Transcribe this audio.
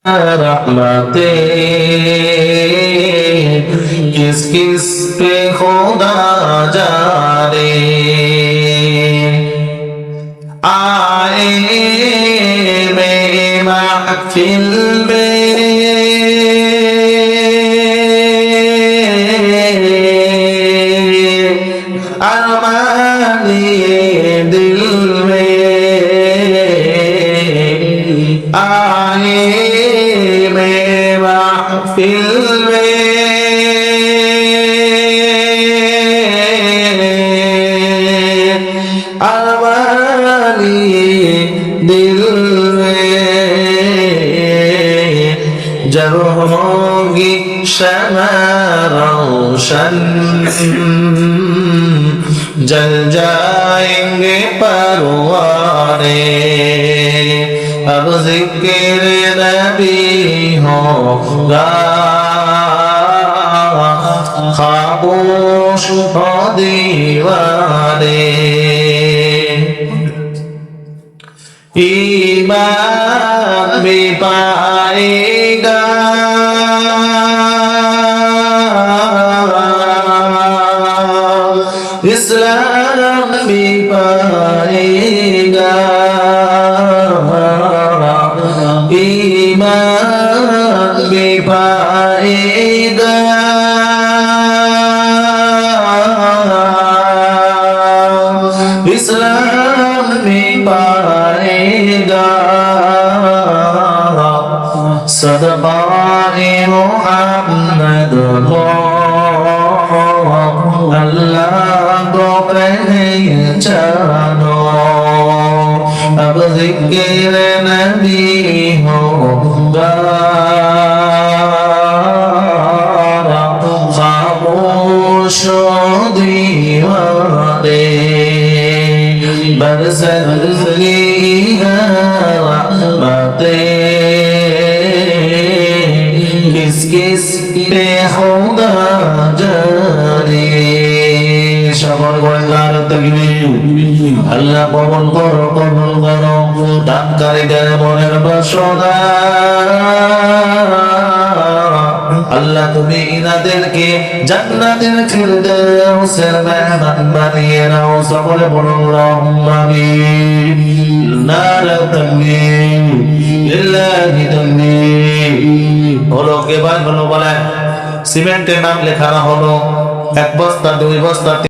रहमते किस किस पे खुदा जाने आए मेरे महफिल में अरमानिए दिल में आए मेरे महफिल में अरमानिए दिल में जब होगी शमा रोशन जल जाएंगे परवाने अब जिक्र नबी होगा खामोश हो दीवाने ईमान भी पाएगा इस्लाम भी पाएगा ईमान भी पाएगा इस्लाम भी पाएगा सदक़ाए मुहम्मद अल्लाह को पहचानो अब ज़िक्र नबी होगा खामोश दीवाने बरसती रहमतें किस किस पे खुदा जाने সকল গোয়েন্দার তাকবীর আল্লাহ কবুল করো দানকারীদের মনের বাসনা আল্লাহ তুমি ইনাদেরকে জান্নাতের ফিরদাউসের মেহমান বানিয়ে নাও সকলে বলুন আল্লাহুম্মা আমিন নারা তাকবীর লিল্লাহি তাকবীর হলো কে ভাই হলো বলেন সিমেন্টের নাম লেখা হলো 1 বস্তা 2 বস্তা